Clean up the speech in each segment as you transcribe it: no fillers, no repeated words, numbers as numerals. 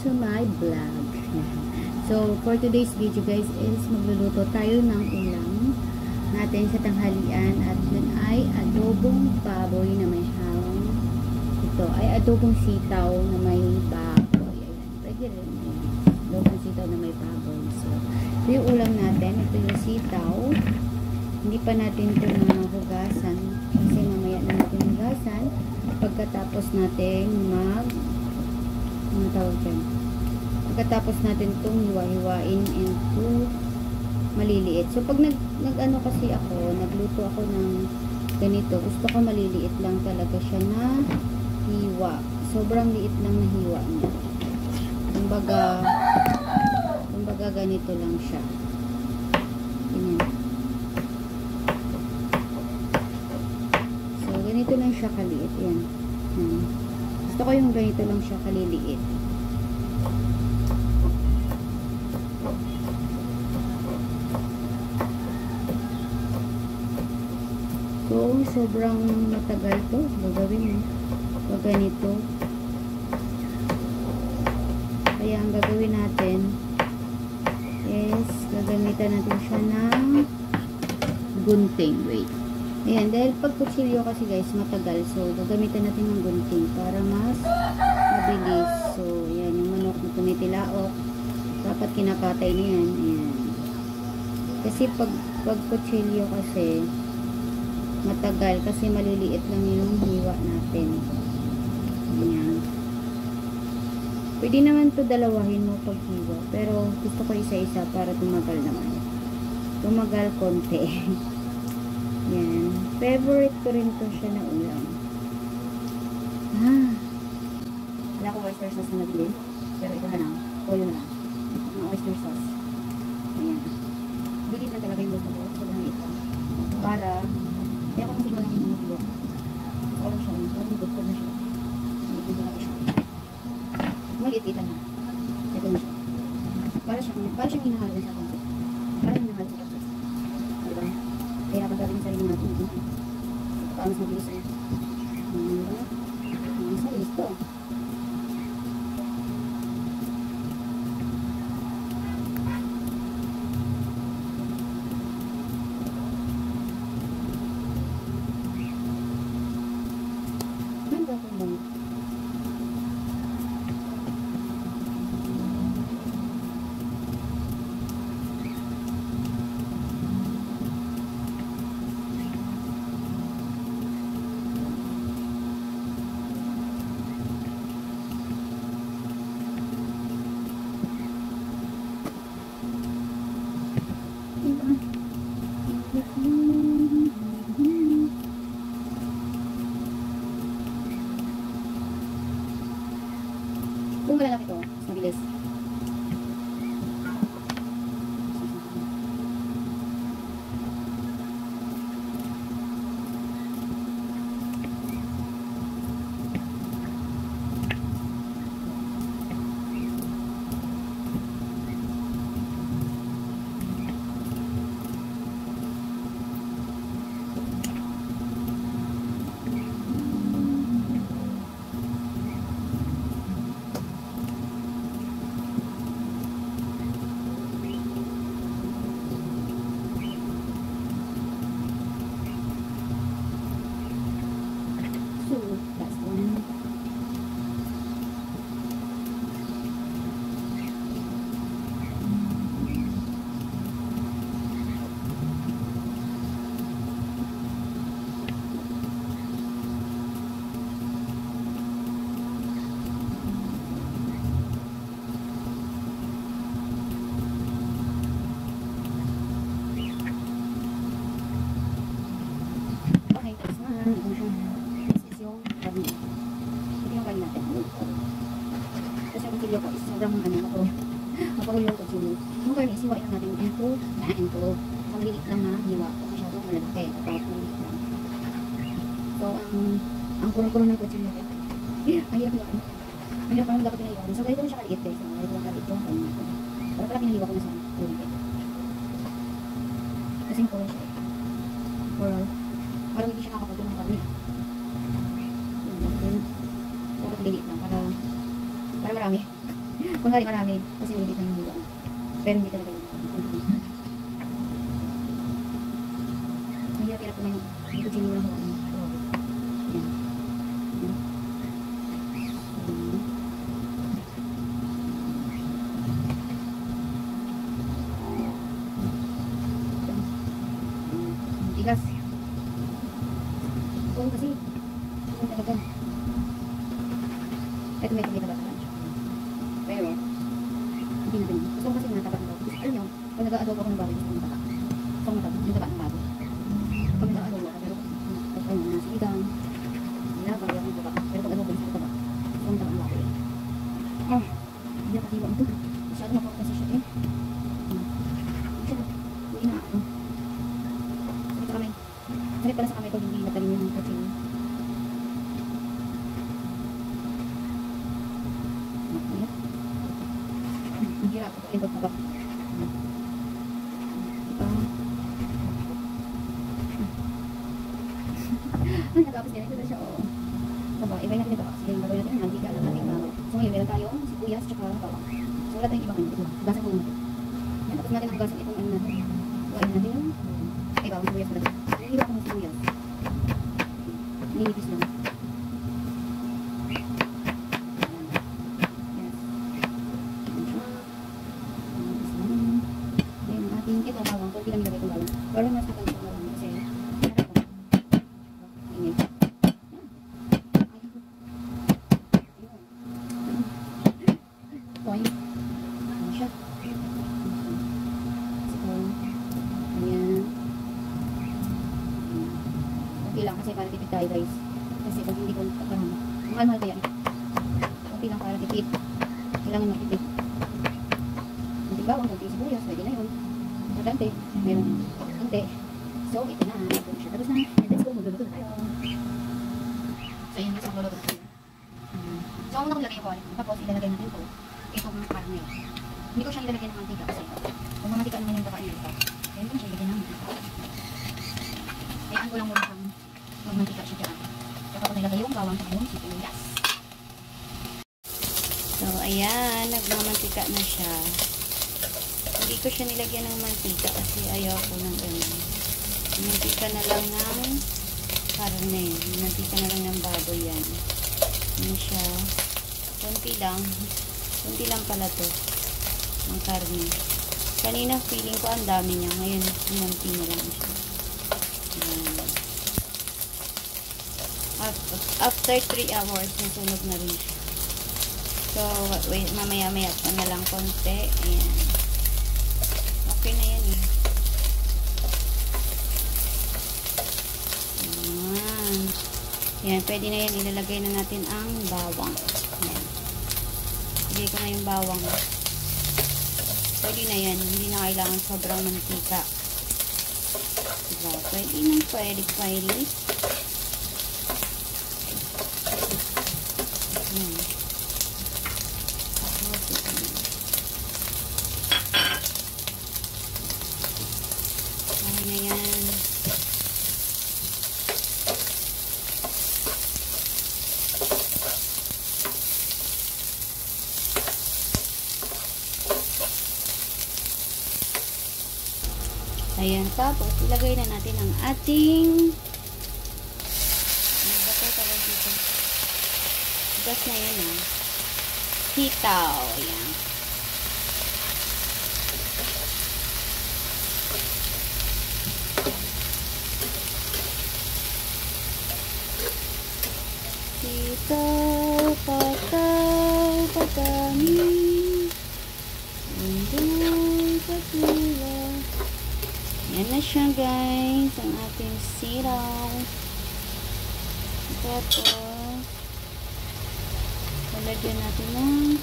to my vlog. So, for today's video guys is magluluto tayo ng ulam natin sa tanghalian at yun ay adobong baboy na may hawang. Ito ay adobong sitaw na may baboy. Ayan, pwede rin. Adobong sitaw na may baboy. So, ito yung ulam natin. Ito yung sitaw. Hindi pa natin ito hugasan kasi mamaya na natin hugasan pagkatapos natin pagkatapos natin itong hiwa-hiwain into maliliit. So pag nag-ano kasi ako, nagluto ako ng ganito, gusto ko maliliit lang talaga siya na hiwa. Sobrang liit lang na hiwa niya. Kumbaga ganito lang siya. Ganyan. So ganito lang siya kaliit. Yan. Gusto ko yung ganito lang siya kaliliit. So, sobrang matagal to. Gagawin mo. Pag ganito. Kaya ang gagawin natin is gagamitan natin siya ng gunting. Wait. Ayan. Dahil pag kutsilyo kasi guys, matagal. So, gagamitan natin ng gunting para mas mabilis. So, ayan. Yung manok na tumitilaok. Dapat kinakatay na yan. Ayan. Kasi pag kutsilyo kasi matagal kasi maliliit lang yung hiwa natin. Ayan. Pwede naman to dalawahin mo pag hiwa. Pero gusto ko isa-isa para tumagal naman. Tumagal konti. Ayan. Favorite ko rin to siya na ulam. Wala ko oyster sauce na nabili. Pero ito na lang. Toyo na lang. Ang oyster sauce. Ayan. Bilit na talaga yung gusto ko. Sobrang ito. Para kaya kung hindi ko lang yung mga ako lang siya. Parang gusto na siya. Hindi ko lang siya. Maliit-itan na. Ito na siya. Para siyang hinahalo sa konti. Parang hinahalo sa konti. Diba? Kaya pagkabin sa rin natin. Paano sa mabilis eh. Sa listo. Kung wala lang ito, mabilis. This is yung karne. Ito yung karne natin. Kasi ang kutsilyo ko is sobrang mapagul yung kutsilyo. Yung karne is hiwain lang natin into maliliit lang na hiwa. Masyadong malalaki. So, ang kurong-kurong ng kutsilyo ko. Mahirap hiwain. Mahirap parang dapat pinahiwain. So, ganito lang siya kaliit guys. Ganito lang kaliit yung karne natin. Para pala pinahiwa ko na sa kulit. Kasi yung coral siya. Coral. Parang hindi siya nakakapagod ng karne. Dapat lilit lang para marami. Kunwari marami, kasi hindi ka nang pero hindi talaga yun. Mahirap-hirap ko na yung kutsilyo lang ako. Yan. Yan. Tigas. Oo kasi. Oo talaga. Ito may kumita ba sa lunch? Pero, hindi na din. Gusto ko kasi nataba ng baboy. Alam nyo, pag nag-aadobo ako ng baboy, gusto ko nataba. Gusto ko nataba. Yung taba ng baboy. Pag nag-aadobo ako, pero ayun, nasa igang, nilabay ako ng taba. Pero pag adobo, gusto ko taba. Gusto ko nataba ng baboy. Ah, hindi na katiwa ito. Masyado na po kasi siya eh. Hindi na ako. Sakit sa kamay. Sakit pala sa kamay ko, hindi natalim yung kutsilyo. Ang hirap ko yung pagtabak. Ay, natapos ganito na siya, oo. Taba, iba natin ito. Sige, gagawin natin yung mantika at ating bawang. So, ngayon, meron tayong sibuyas tsaka bawang. So, wala tayong iba kayo. Hugasan muna natin. Yan, tapos natin ang hugasan itong ano natin. Hugasan natin yung bawang, sibuyas pala. Nahihira ko ng sibuyas. Ninipis lang. Ito bawang, kunti lang ilagay ko bawang. Pero mas nakal ko bawang kasi meron ko. Ingay. Toy. Ano siya? So, ayan. Okay lang kasi para tipid tayo guys. Kasi pag hindi ko parang mahal-mahal kaya. Okay lang para tipid. Kailangan matipid. Kunti bawang, kunti sibuyas, pwede na yun. Dante, meron konti. So, ito na. Ito na siya. Tapos na. Let's go. Magluluto na tayo. So, yun yung magluluto na tayo. So, ang una kong lagay yung bawang. Tapos, ilalagay natin ito. Itong karne. Hindi ko siya ilalagay ng mantika kasi kung mamantika naman yung kakain nito. Kaya hindi ko siya ilalagay ng mantika. Kayaan ko lang muna siyang magmantika siya dyan. Kapag ko nilagay yung bawang sa yung sibuyas. So, ayan. Nagmamantika na siya. Hindi ko siya nilagyan ng mantika kasi ayaw ko ng gano'n. Mantika na lang ng karne. Mantika na lang ng baboy yan. Yan siya. Kunti lang. Kunti lang pala to. Ang karne. Kanina feeling ko ang dami niya. Ngayon, kunti na lang siya. Yan. After 3 hours, nasunog na rin siya. So, wait, mamaya-maya pa na lang konti. Ayan. Okay na yan eh. Ayan. Yan, pwede na yan. Ilalagay na natin ang bawang. Ayan. Ilagay ko na yung bawang. Pwede na yan. Hindi na kailangan sobrang mantika. Diba? Pwede nang pwede. Ayan. Tapos ito na. Na yan. Ayan, tapos ilagay na natin ang ating ano ba ito tawag dito? Gas na yan ah. Sitaw. Ayan. Sitaw, patani, undoy, patila. Yan na siya guys, ang ating sitaw. Tapos, lalagyan natin ng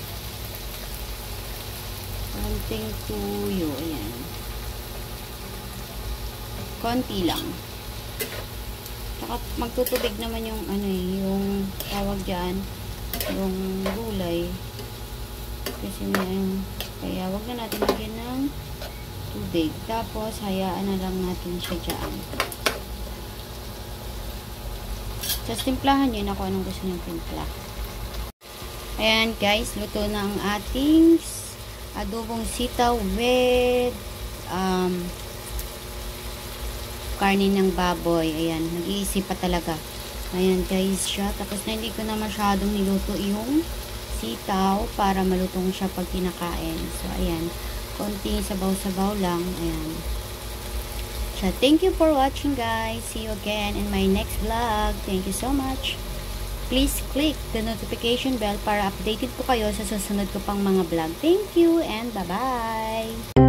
konting tuyo. Ayan. Konti lang. Saka magtutubig naman yung ano eh, yung tawag dyan, yung gulay. Kasi may, kaya wag na natin lagyan ng tubig. Tapos, hayaan na lang natin siya dyan. Tapos, timplahan nyo na kung anong gusto nyo timpla. Ayan guys, luto na ang ating adobong sitaw with karne ng baboy. Ayan, nag-iisip pa talaga. Ayan guys siya. Tapos na hindi ko na masyadong niluto yung sitaw para malutong siya pag kinakain. So ayan, konting sabaw-sabaw lang. Ayan. So thank you for watching guys. See you again in my next vlog. Thank you so much. Please click the notification bell para updated po kayo sa susunod ko pang mga vlog. Thank you and bye-bye!